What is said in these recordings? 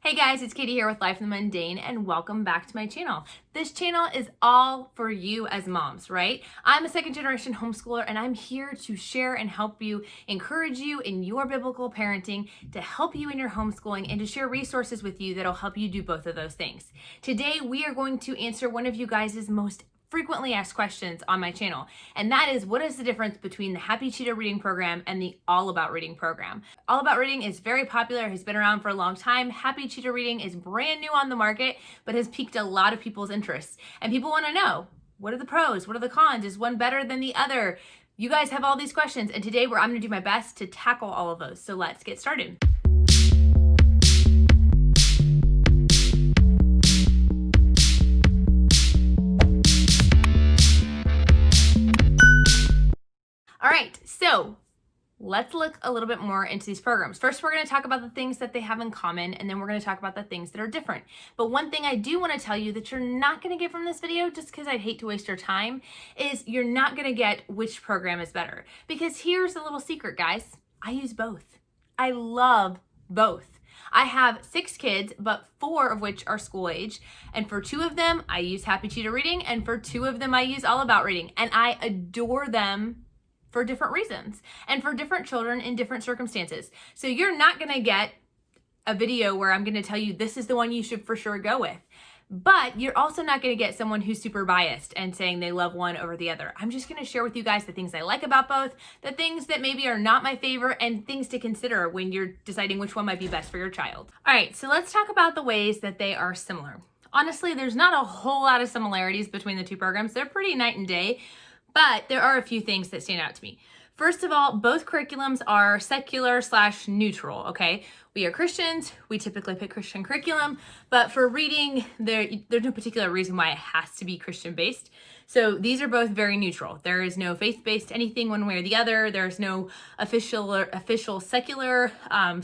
Hey guys, it's Katie here with Life in the Mundane and welcome back to my channel. This channel is all for you as moms, right? I'm a second generation homeschooler and I'm here to share and help you, encourage you in your biblical parenting, to help you in your homeschooling and to share resources with you that'll help you do both of those things. Today, we are going to answer one of you guys' most frequently asked questions on my channel, and that is, what is the difference between the Happy Cheetah Reading program and the All About Reading program? All About Reading is very popular, has been around for a long time. Happy Cheetah Reading is brand new on the market, but has piqued a lot of people's interest. And people want to know, what are the pros? What are the cons? Is one better than the other? You guys have all these questions, and today I'm going to do my best to tackle all of those. So let's get started. All right, so let's look a little bit more into these programs. First, we're going to talk about the things that they have in common, and then we're going to talk about the things that are different. But one thing I do want to tell you that you're not going to get from this video, just because I'd hate to waste your time, is you're not going to get which program is better. Because here's a little secret, guys. I use both. I love both. I have 6 kids, but 4 of which are school age. And for 2 of them, I use Happy Cheetah Reading, and for 2 of them, I use All About Reading. And I adore them for different reasons and for different children in different circumstances. So you're not going to get a video where I'm going to tell you this is the one you should for sure go with. But you're also not going to get someone who's super biased and saying they love one over the other. I'm just going to share with you guys the things I like about both, the things that maybe are not my favorite, and things to consider when you're deciding which one might be best for your child. All right, so let's talk about the ways that they are similar. Honestly, there's not a whole lot of similarities between the two programs. They're pretty night and day. But there are a few things that stand out to me. First of all, both curriculums are secular/neutral, okay? We are Christians, we typically pick Christian curriculum, but for reading, there's no particular reason why it has to be Christian-based. So these are both very neutral. There is no faith-based anything one way or the other. There's no official secular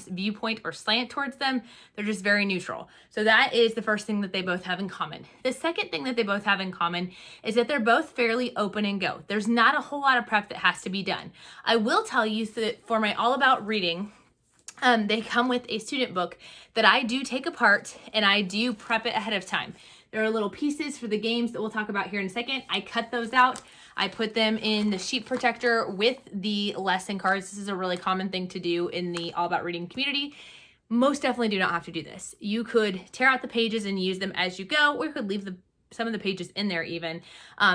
viewpoint or slant towards them. They're just very neutral. So that is the first thing that they both have in common. The second thing that they both have in common is that they're both fairly open and go. There's not a whole lot of prep that has to be done. I will tell you that for my All About Reading, they come with a student book that I do take apart and I do prep it ahead of time. There are little pieces for the games that we'll talk about here in a second. I cut those out. I put them in the sheet protector with the lesson cards. This is a really common thing to do in the All About Reading community. Most definitely do not have to do this. You could tear out the pages and use them as you go, or you could leave some of the pages in there even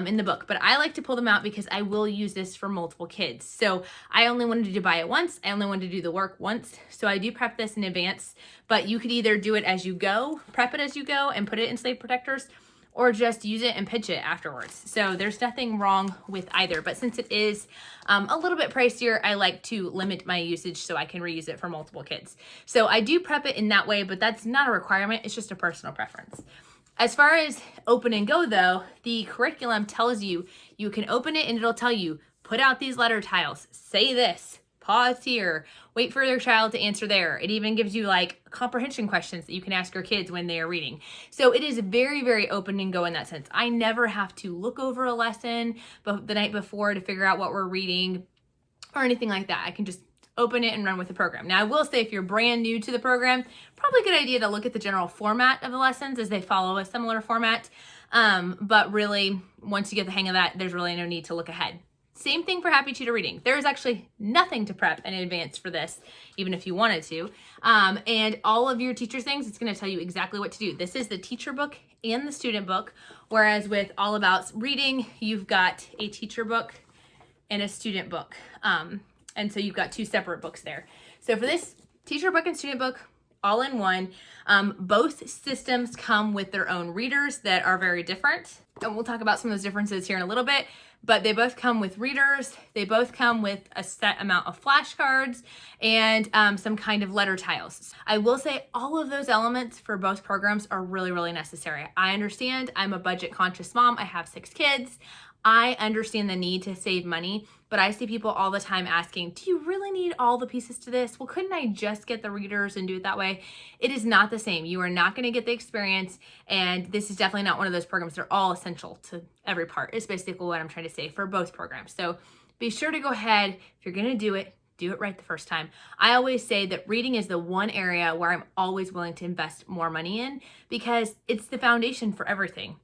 in the book. But I like to pull them out because I will use this for multiple kids. So I only wanted to buy it once. I only wanted to do the work once. So I do prep this in advance, but you could either do it as you go, prep it as you go and put it in slate protectors, or just use it and pitch it afterwards. So there's nothing wrong with either. But since it is a little bit pricier, I like to limit my usage so I can reuse it for multiple kids. So I do prep it in that way, but that's not a requirement. It's just a personal preference. As far as open and go though, the curriculum tells you, you can open it and it'll tell you, put out these letter tiles, say this, pause here, wait for your child to answer there. It even gives you like comprehension questions that you can ask your kids when they are reading. So it is very, very open and go in that sense. I never have to look over a lesson the night before to figure out what we're reading or anything like that. I can just open it and run with the program. Now, I will say if you're brand new to the program, probably a good idea to look at the general format of the lessons as they follow a similar format. But really, once you get the hang of that, there's really no need to look ahead. Same thing for Happy Cheetah Reading. There is actually nothing to prep in advance for this, even if you wanted to. And all of your teacher things, it's going to tell you exactly what to do. This is the teacher book and the student book, whereas with All About Reading, you've got a teacher book and a student book. And so you've got 2 separate books there. So for this teacher book and student book, all in one, both systems come with their own readers that are very different. And we'll talk about some of those differences here in a little bit, but they both come with readers. They both come with a set amount of flashcards and some kind of letter tiles. I will say all of those elements for both programs are really, really necessary. I understand I'm a budget conscious mom. I have 6 kids. I understand the need to save money, but I see people all the time asking, do you really need all the pieces to this? Well, couldn't I just get the readers and do it that way? It is not the same. You are not going to get the experience, and this is definitely not one of those programs. They're all essential to every part. It's basically what I'm trying to say for both programs. So be sure to go ahead, if you're going to do it, do it right the first time. I always say that reading is the one area where I'm always willing to invest more money in because it's the foundation for everything.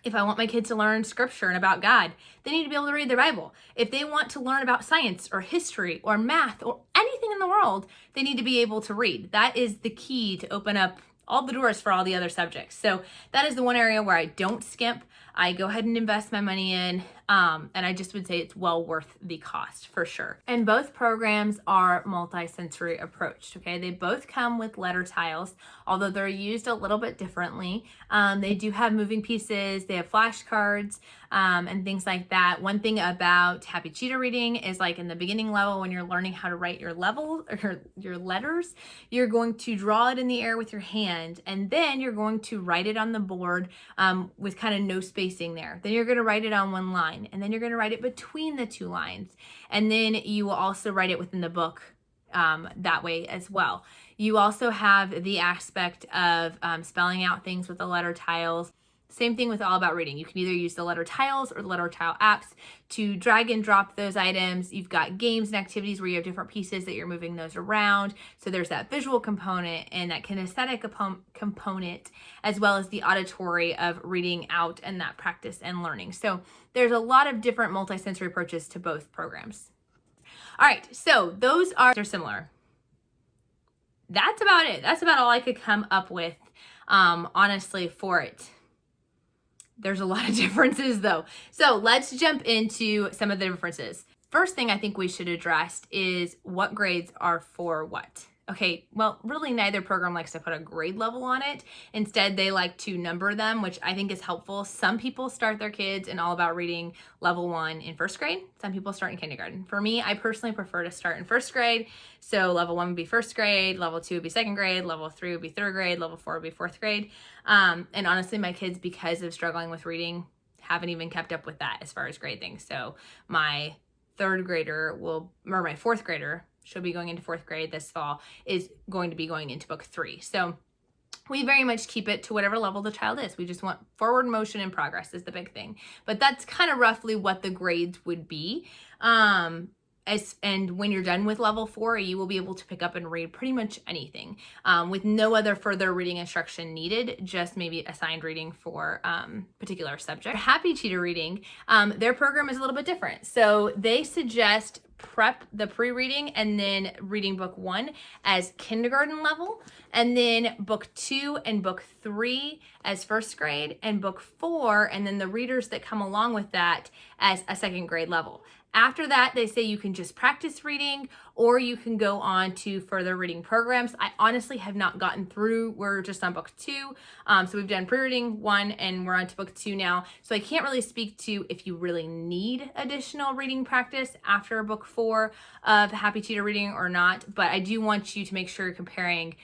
If I want my kids to learn scripture and about God, they need to be able to read their Bible. If they want to learn about science or history or math or anything in the world, they need to be able to read. That is the key to open up all the doors for all the other subjects. So that is the one area where I don't skimp. I go ahead and invest my money in, and I just would say it's well worth the cost for sure. And both programs are multi-sensory approached, okay? They both come with letter tiles, although they're used a little bit differently. They do have moving pieces, they have flashcards, and things like that. One thing about Happy Cheetah Reading is like in the beginning level when you're learning how to write your level or your letters, you're going to draw it in the air with your hand, and then you're going to write it on the board with kind of no spacing there. Then you're going to write it on one line, and then you're going to write it between the two lines, and then you will also write it within the book that way as well. You also have the aspect of spelling out things with the letter tiles. Same thing with All About Reading. You can either use the letter tiles or the letter tile apps to drag and drop those items. You've got games and activities where you have different pieces that you're moving those around. So there's that visual component and that kinesthetic component, as well as the auditory of reading out and that practice and learning. So there's a lot of different multisensory approaches to both programs. All right, so they're similar. That's about it. That's about all I could come up with, honestly, for it. There's a lot of differences though. So let's jump into some of the differences. First thing I think we should address is what grades are for what. Okay, well, really neither program likes to put a grade level on it. Instead, they like to number them, which I think is helpful. Some people start their kids in All About Reading level 1 in first grade. Some people start in kindergarten. For me, I personally prefer to start in first grade. So level 1 would be first grade, level 2 would be second grade, level 3 would be third grade, level 4 would be fourth grade. And honestly, my kids, because of struggling with reading, haven't even kept up with that as far as grading. So my fourth grader, she'll be going into fourth grade this fall, is going to be going into book 3. So we very much keep it to whatever level the child is. We just want forward motion and progress is the big thing. But that's kind of roughly what the grades would be. And when you're done with level 4, you will be able to pick up and read pretty much anything with no other further reading instruction needed, just maybe assigned reading for particular subject. Happy Cheetah Reading, their program is a little bit different. So they suggest prep the pre-reading and then reading book 1 as kindergarten level, and then book 2 and book 3 as first grade, and book 4 and then the readers that come along with that as a second grade level. After that, they say you can just practice reading or you can go on to further reading programs. I honestly have not gotten through. We're just on book 2. So we've done pre-reading 1 and we're on to book 2 now. So I can't really speak to if you really need additional reading practice after book 4 of Happy Cheetah Reading or not. But I do want you to make sure you're comparing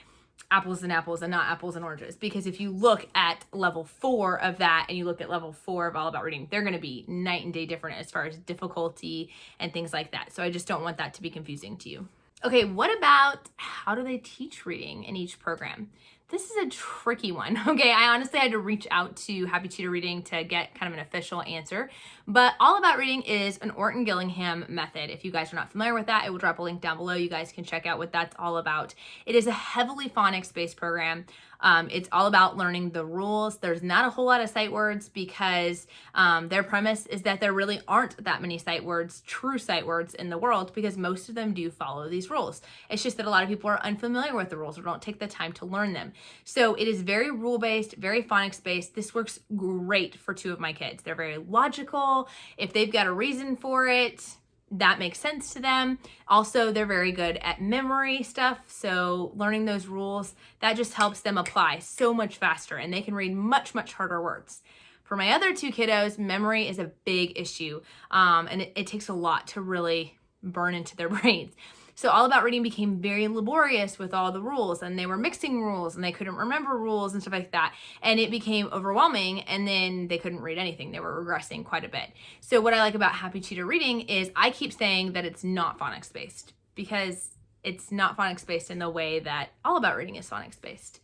apples and apples and not apples and oranges, because if you look at level 4 of that and you look at level 4 of All About Reading, they're going to be night and day different as far as difficulty and things like that. So I just don't want that to be confusing to you. Okay, what about how do they teach reading in each program? This is a tricky one, okay? I honestly had to reach out to Happy Cheetah Reading to get kind of an official answer, but All About Reading is an Orton Gillingham method. If you guys are not familiar with that, I will drop a link down below. You guys can check out what that's all about. It is a heavily phonics-based program. It's all about learning the rules. There's not a whole lot of sight words because their premise is that there really aren't that many sight words, true sight words in the world, because most of them do follow these rules. It's just that a lot of people are unfamiliar with the rules or don't take the time to learn them. So it is very rule-based, very phonics-based. This works great for 2 of my kids. They're very logical. If they've got a reason for it, that makes sense to them. Also, they're very good at memory stuff. So learning those rules, that just helps them apply so much faster, and they can read much, much harder words. For my other 2 kiddos, memory is a big issue. And it takes a lot to really burn into their brains. So All About Reading became very laborious with all the rules, and they were mixing rules and they couldn't remember rules and stuff like that. And it became overwhelming, and then they couldn't read anything. They were regressing quite a bit. So what I like about Happy Cheetah Reading is I keep saying that it's not phonics based, because it's not phonics based in the way that All About Reading is phonics based.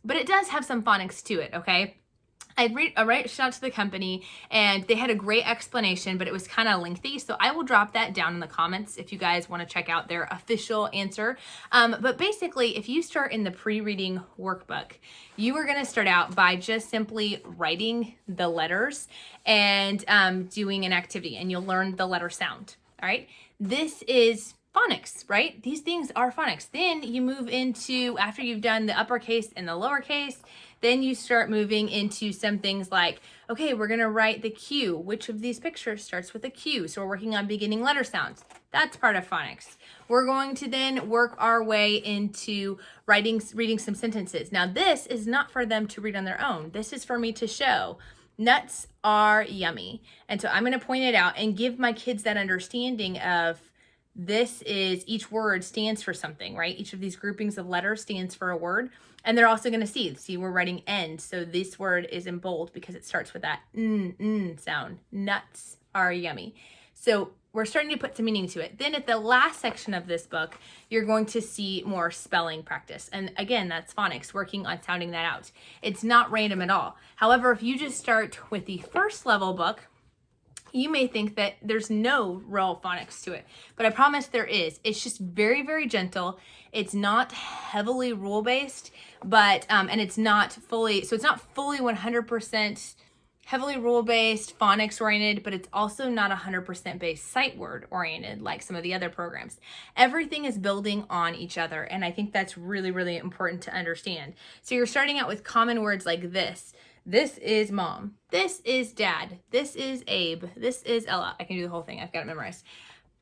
But it does have some phonics to it, okay? I reached out to the company and they had a great explanation, but it was kind of lengthy. So I will drop that down in the comments if you guys want to check out their official answer. But basically, if you start in the pre-reading workbook, you are going to start out by just simply writing the letters and doing an activity, and you'll learn the letter sound. All right. This is phonics, right? These things are phonics. Then you move into, after you've done the uppercase and the lowercase, then you start moving into some things like, okay, we're going to write the Q. Which of these pictures starts with a Q? So we're working on beginning letter sounds. That's part of phonics. We're going to then work our way into reading some sentences. Now, this is not for them to read on their own. This is for me to show. Nuts are yummy. And so I'm going to point it out and give my kids that understanding of, this is, each word stands for something, right? Each of these groupings of letters stands for a word. And they're also going to see we're writing end. So this word is in bold because it starts with that sound. Nuts are yummy. So we're starting to put some meaning to it. Then at the last section of this book, you're going to see more spelling practice. And again, that's phonics, working on sounding that out. It's not random at all. However, if you just start with the first level book, you may think that there's no real phonics to it, but I promise there is. It's just very, very gentle. It's not heavily rule-based, but, and it's not fully 100% heavily rule-based, phonics-oriented, but it's also not 100% based sight word-oriented like some of the other programs. Everything is building on each other, and I think that's really, really important to understand. So you're starting out with common words like this. This is mom. This is dad. This is Abe. This is Ella. I can do the whole thing. I've got it memorized.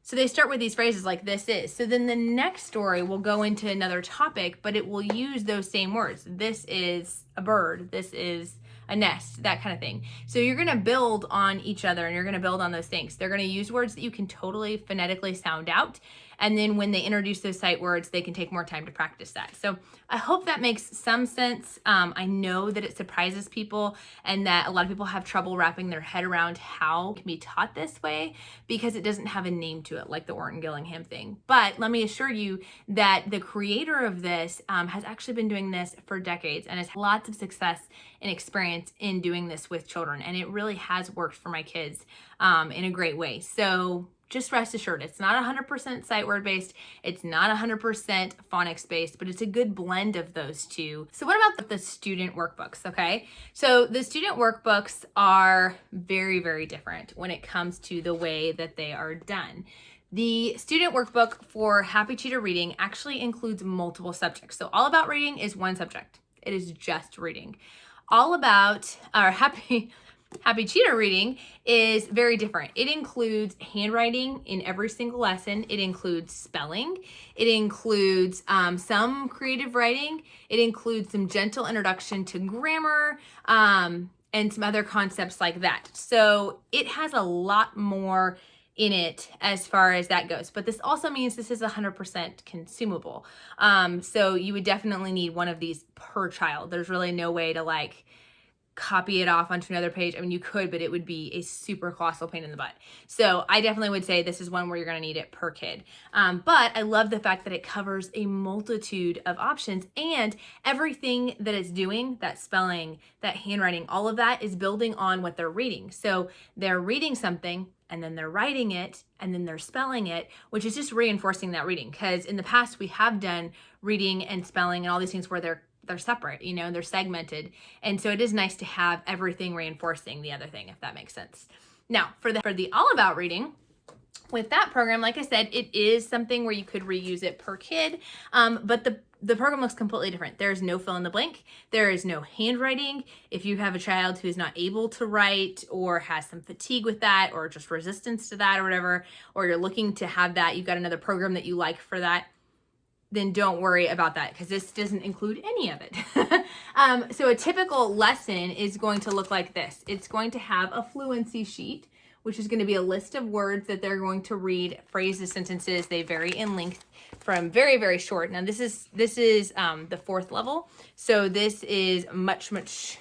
So they start with these phrases like this is. So then the next story will go into another topic, but it will use those same words. This is a bird. This is a nest, that kind of thing. So you're going to build on each other and you're going to build on those things. They're going to use words that you can totally phonetically sound out. And then when they introduce those sight words, they can take more time to practice that. So I hope that makes some sense. I know that it surprises people and that a lot of people have trouble wrapping their head around how it can be taught this way because it doesn't have a name to it like the Orton Gillingham thing. But let me assure you that the creator of this has actually been doing this for decades and has lots of success and experience in doing this with children. And it really has worked for my kids in a great way. So just rest assured, it's not 100% sight word based. It's not 100% phonics based, but it's a good blend of those two. So what about the student workbooks? Okay. So the student workbooks are very, very different when it comes to the way that they are done. The student workbook for Happy Cheetah Reading actually includes multiple subjects. So All About Reading is one subject. It is just reading. All About, or Happy Cheetah Reading is very different. It includes handwriting in every single lesson. It includes spelling. It includes some creative writing. It includes some gentle introduction to grammar and some other concepts like that. So it has a lot more in it as far as that goes. But this also means this is 100% consumable. So you would definitely need one of these per child. There's really no way to like copy it off onto another page. I mean, you could, but it would be a super colossal pain in the butt. So I definitely would say this is one where you're going to need it per kid. But I love the fact that it covers a multitude of options and everything that it's doing, that spelling, that handwriting, all of that is building on what they're reading. So they're reading something and then they're writing it and then they're spelling it, which is just reinforcing that reading. Because in the past we have done reading and spelling and all these things where they're separate, you know, they're segmented. And so it is nice to have everything reinforcing the other thing, if that makes sense. Now, for the All About Reading, with that program, like I said, it is something where you could reuse it per kid, but the program looks completely different. There's no fill in the blank. There is no handwriting. If you have a child who is not able to write or has some fatigue with that or just resistance to that or whatever, or you're looking to have that, you've got another program that you like for that, then don't worry about that because this doesn't include any of it. So a typical lesson is going to look like this. It's going to have a fluency sheet, which is going to be a list of words that they're going to read, phrases, sentences. They vary in length from very, very short. Now this is the fourth level. So this is much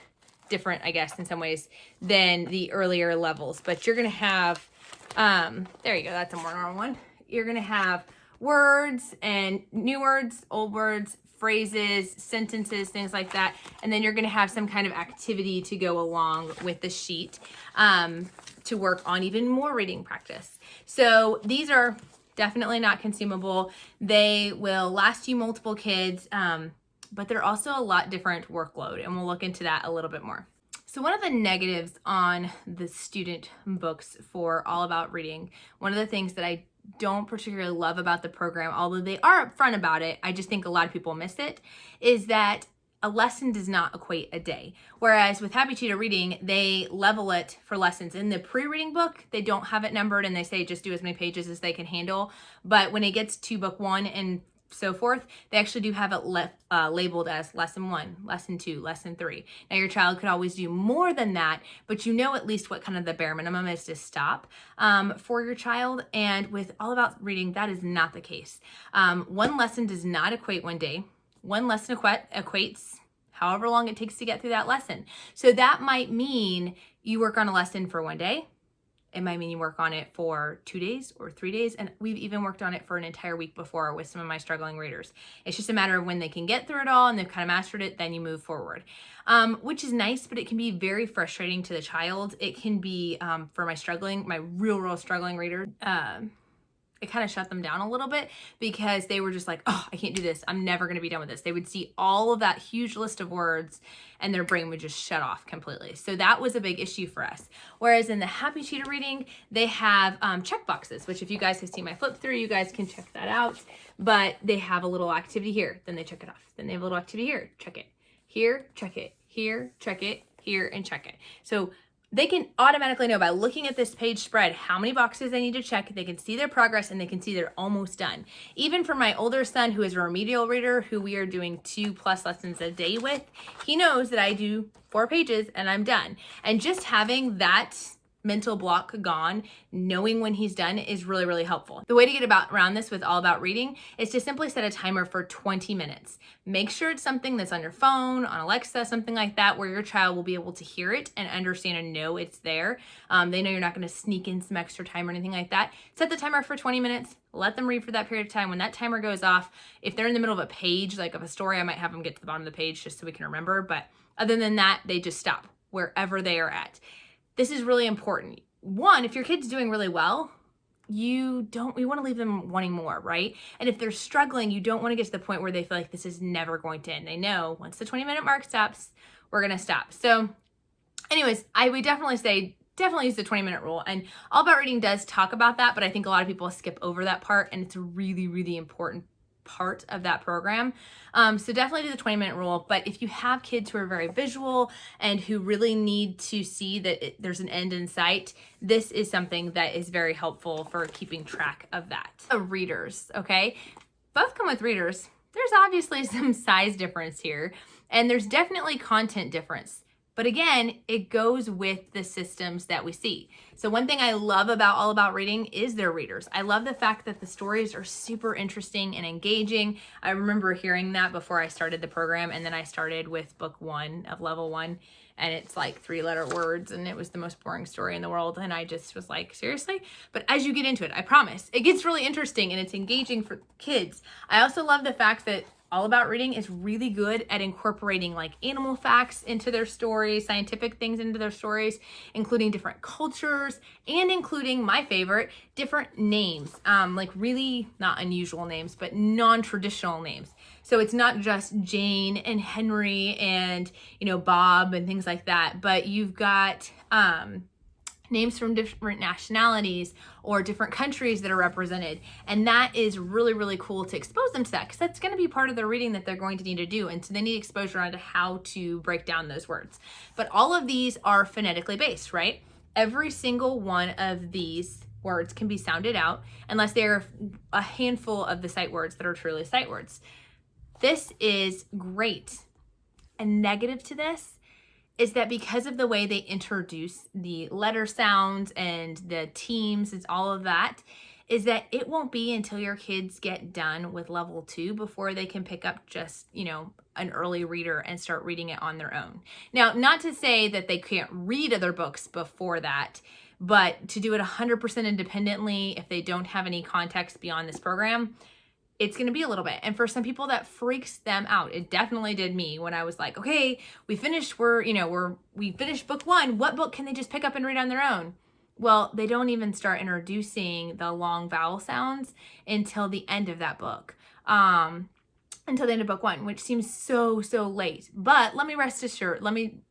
different, I guess, in some ways than the earlier levels, but you're going to have, there you go. That's a more normal one. You're going to have words and new words, old words, phrases, sentences, things like that. And then you're going to have some kind of activity to go along with the sheet to work on even more reading practice. So these are definitely not consumable. They will last you multiple kids, but they're also a lot different workload, and we'll look into that a little bit more. So one of the negatives on the student books for All About Reading, one of the things that I don't particularly love about the program, although they are upfront about it, I just think a lot of people miss it, is that a lesson does not equate a day. Whereas with Happy Cheetah Reading, they level it for lessons. In the pre-reading book, they don't have it numbered and they say just do as many pages as they can handle. But when it gets to book 1 and so forth, they actually do have it labeled as lesson 1, lesson 2, lesson 3. Now your child could always do more than that, but you know at least what kind of the bare minimum is to stop for your child. And with All About Reading, that is not the case. One lesson does not equate one day. One lesson equates however long it takes to get through that lesson. So that might mean you work on a lesson for one day. It might mean you work on it for 2 days or 3 days. And we've even worked on it for an entire week before with some of my struggling readers. It's just a matter of when they can get through it all and they've kind of mastered it, then you move forward, which is nice, but it can be very frustrating to the child. It can be for my real struggling reader. It kind of shut them down a little bit because they were just like, oh, I can't do this. I'm never going to be done with this. They would see all of that huge list of words and their brain would just shut off completely. So that was a big issue for us. Whereas in the Happy Cheetah Reading, they have check boxes, which if you guys have seen my flip through, you guys can check that out. But they have a little activity here, then they check it off. Then they have a little activity here, check it. Here, check it. Here, check it. Here, and check it. So they can automatically know by looking at this page spread how many boxes they need to check. They can see their progress and they can see they're almost done. Even for my older son, who is a remedial reader, who we are doing 2+ lessons a day with, he knows that I do 4 pages and I'm done. And just having that mental block gone, knowing when he's done, is really, really helpful. The way to get around this with All About Reading is to simply set a timer for 20 minutes. Make sure it's something that's on your phone, on Alexa, something like that, where your child will be able to hear it and understand and know it's there. They know you're not going to sneak in some extra time or anything like that. Set the timer for 20 minutes. Let them read for that period of time. When that timer goes off, if they're in the middle of a page, like of a story, I might have them get to the bottom of the page just so we can remember. But other than that, they just stop wherever they are at. This is really important. One, if your kid's doing really well, you want to leave them wanting more, right? And if they're struggling, you don't want to get to the point where they feel like this is never going to end. They know once the 20-minute mark stops, we're going to stop. So anyways, I would definitely say, definitely use the 20-minute rule. And All About Reading does talk about that, but I think a lot of people skip over that part, and it's a really, really important part of that program. So definitely do the 20-minute rule. But if you have kids who are very visual and who really need to see that there's an end in sight, this is something that is very helpful for keeping track of that. Readers, okay? Both come with readers. There's obviously some size difference here, and there's definitely content difference. But again, it goes with the systems that we see. So one thing I love about All About Reading is their readers. I love the fact that the stories are super interesting and engaging. I remember hearing that before I started the program, and then I started with book 1 of level 1, and it's like 3-letter words, and it was the most boring story in the world, and I just was like, seriously? But as you get into it, I promise, it gets really interesting and it's engaging for kids. I also love the fact that All About Reading is really good at incorporating like animal facts into their stories, scientific things into their stories, including different cultures, and including my favorite, different names, like really not unusual names, but non-traditional names. So it's not just Jane and Henry and, Bob and things like that, but you've got, names from different nationalities or different countries that are represented. And that is really, really cool to expose them to that, because that's going to be part of their reading that they're going to need to do. And so they need exposure onto how to break down those words. But all of these are phonetically based, right? Every single one of these words can be sounded out unless they're a handful of the sight words that are truly sight words. This is great. A negative to this is that because of the way they introduce the letter sounds and the teams and all of that, is that it won't be until your kids get done with level 2 before they can pick up just, an early reader and start reading it on their own. Now, not to say that they can't read other books before that, but to do it 100% independently, if they don't have any context beyond this program, it's going to be a little bit. And for some people that freaks them out. It definitely did me when I was like, okay, we finished book 1. What book can they just pick up and read on their own? Well, they don't even start introducing the long vowel sounds until the end of that book. Until the end of book 1, which seems so late. But let me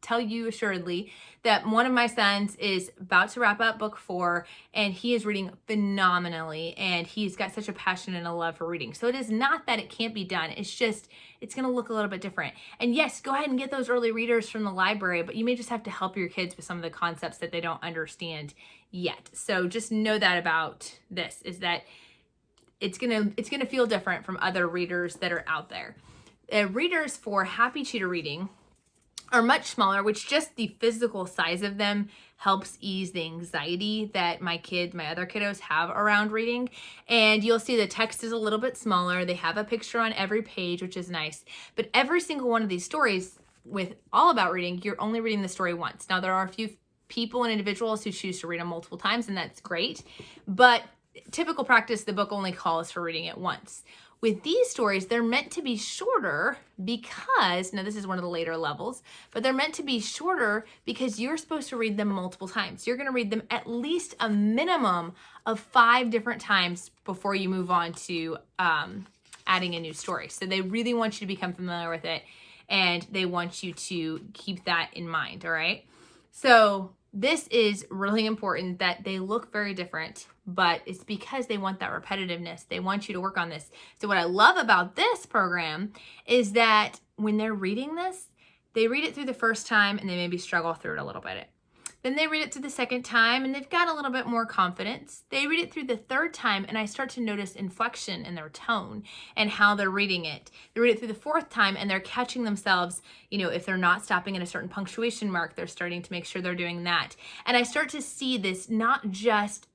tell you assuredly that one of my sons is about to wrap up book 4, and he is reading phenomenally, and he's got such a passion and a love for reading. So it is not that it can't be done. It's just, it's going to look a little bit different. And yes, go ahead and get those early readers from the library, but you may just have to help your kids with some of the concepts that they don't understand yet. So just know that about this, is that it's gonna feel different from other readers that are out there. Readers for Happy Cheetah Reading are much smaller, which just the physical size of them helps ease the anxiety that my other kiddos have around reading. And you'll see the text is a little bit smaller. They have a picture on every page, which is nice. But every single one of these stories with All About Reading, you're only reading the story once. Now, there are a few people and individuals who choose to read them multiple times, and that's great. But typical practice, the book only calls for reading it once. With these stories, they're meant to be shorter because, now this is one of the later levels, but they're meant to be shorter because you're supposed to read them multiple times. You're going to read them at least a minimum of 5 different times before you move on to adding a new story. So they really want you to become familiar with it, and they want you to keep that in mind, all right? So this is really important that they look very different, but it's because they want that repetitiveness. They want you to work on this. So what I love about this program is that when they're reading this, they read it through the first time and they maybe struggle through it a little bit. Then they read it through the second time and they've got a little bit more confidence. They read it through the third time and I start to notice inflection in their tone and how they're reading it. They read it through the fourth time and they're catching themselves, if they're not stopping at a certain punctuation mark, they're starting to make sure they're doing that. And I start to see this not just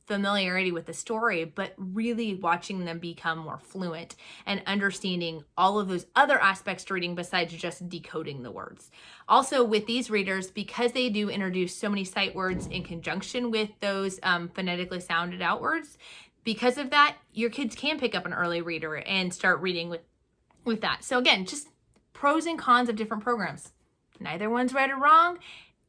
familiarity with the story, but really watching them become more fluent and understanding all of those other aspects to reading besides just decoding the words. Also with these readers, because they do introduce so many sight words in conjunction with those phonetically sounded out words, because of that, your kids can pick up an early reader and start reading with that. So again, just pros and cons of different programs. Neither one's right or wrong.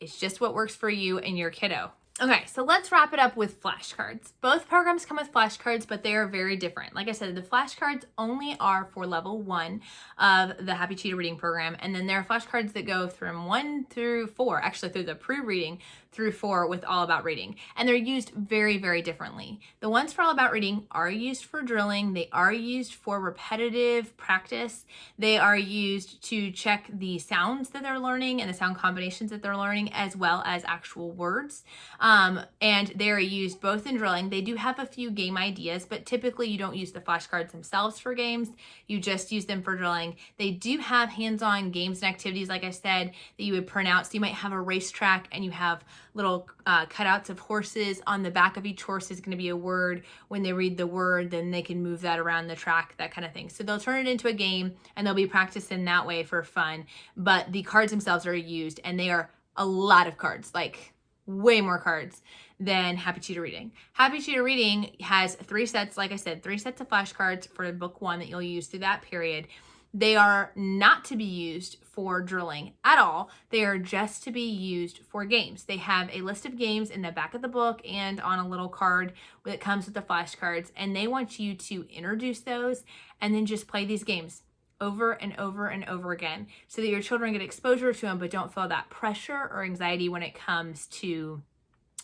It's just what works for you and your kiddo. Okay, so let's wrap it up with flashcards. Both programs come with flashcards, but they are very different. Like I said, the flashcards only are for level 1 of the Happy Cheetah Reading program, and then there are flashcards that go from 1 through 4, actually through the pre-reading through 4 with All About Reading, and they're used very, very differently. The ones for All About Reading are used for drilling. They are used for repetitive practice. They are used to check the sounds that they're learning and the sound combinations that they're learning, as well as actual words. And they're used both in drilling. They do have a few game ideas, but typically you don't use the flashcards themselves for games. You just use them for drilling. They do have hands-on games and activities, like I said, that you would print out. So you might have a racetrack and you have little cutouts of horses. On the back of each horse is going to be a word. When they read the word, then they can move that around the track, that kind of thing. So they'll turn it into a game and they'll be practicing that way for fun. But the cards themselves are used, and they are a lot of cards, like way more cards than Happy Cheetah Reading. Happy Cheetah Reading has 3 sets, like I said, 3 sets of flashcards for book 1 that you'll use through that period. They are not to be used for drilling at all. They are just to be used for games. They have a list of games in the back of the book and on a little card that comes with the flashcards, and they want you to introduce those and then just play these games over and over and over again so that your children get exposure to them but don't feel that pressure or anxiety when it comes to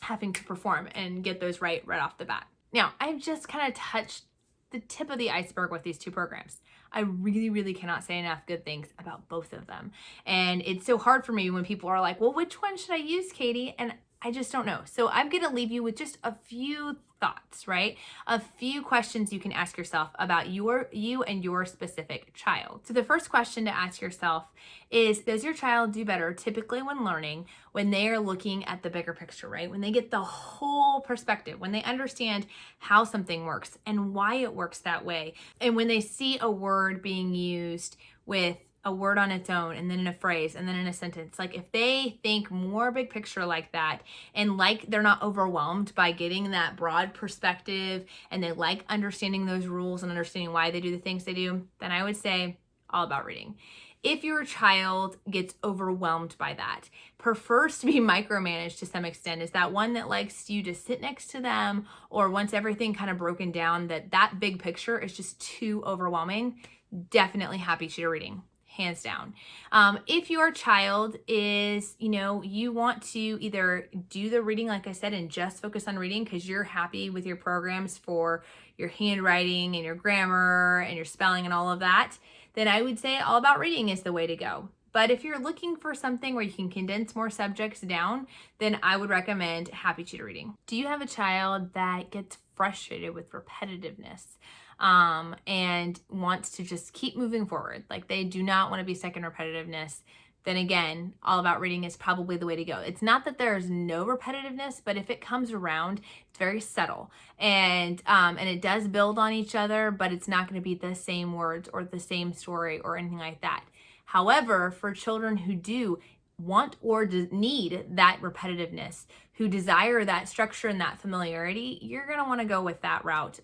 having to perform and get those right off the bat. Now, I've just kind of touched the tip of the iceberg with these 2 programs. I really, really cannot say enough good things about both of them. And it's so hard for me when people are like, well, which one should I use, Katie? And I just don't know. So I'm going to leave you with just a few thoughts, right? A few questions you can ask yourself about you and your specific child. So the first question to ask yourself is, does your child do better typically when learning when they are looking at the bigger picture, right? When they get the whole perspective, when they understand how something works and why it works that way, and when they see a word being used with a word on its own, and then in a phrase, and then in a sentence. Like if they think more big picture like that, and like they're not overwhelmed by getting that broad perspective, and they like understanding those rules and understanding why they do the things they do, then I would say all about reading. If your child gets overwhelmed by that, prefers to be micromanaged to some extent, is that one that likes you to sit next to them, or wants everything kind of broken down, that big picture is just too overwhelming, definitely Happy Cheetah Reading. Hands down. If your child is, you want to either do the reading, like I said, and just focus on reading because you're happy with your programs for your handwriting and your grammar and your spelling and all of that, then I would say all about reading is the way to go. But if you're looking for something where you can condense more subjects down, then I would recommend Happy Cheetah Reading. Do you have a child that gets frustrated with repetitiveness? And wants to just keep moving forward, like they do not want to be stuck in repetitiveness, then again, all about reading is probably the way to go. It's not that there's no repetitiveness, but if it comes around, it's very subtle, and it does build on each other, but it's not going to be the same words or the same story or anything like that. However, for children who do want or need that repetitiveness, who desire that structure and that familiarity, you're going to want to go with that route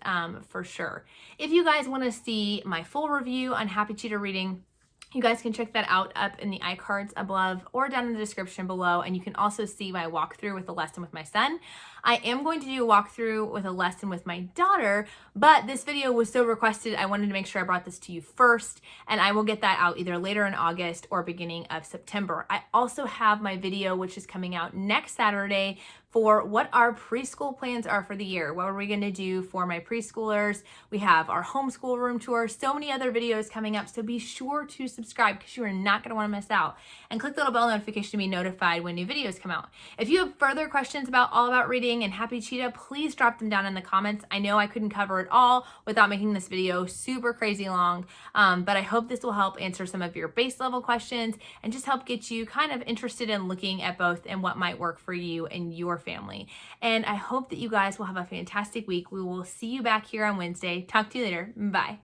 for sure. If you guys want to see my full review on Happy Cheetah Reading, you guys can check that out up in the iCards above or down in the description below, and you can also see my walkthrough with the lesson with my son. I am going to do a walkthrough with a lesson with my daughter, but this video was so requested, I wanted to make sure I brought this to you first, and I will get that out either later in August or beginning of September. I also have my video, which is coming out next Saturday, for what our preschool plans are for the year. What are we going to do for my preschoolers? We have our homeschool room tour, so many other videos coming up, so be sure to subscribe because you are not going to want to miss out. And click the little bell notification to be notified when new videos come out. If you have further questions about All About Reading and Happy Cheetah, please drop them down in the comments. I know I couldn't cover it all without making this video super crazy long, but I hope this will help answer some of your base level questions and just help get you kind of interested in looking at both and what might work for you and your family. And I hope that you guys will have a fantastic week. We will see you back here on Wednesday. Talk to you later. Bye.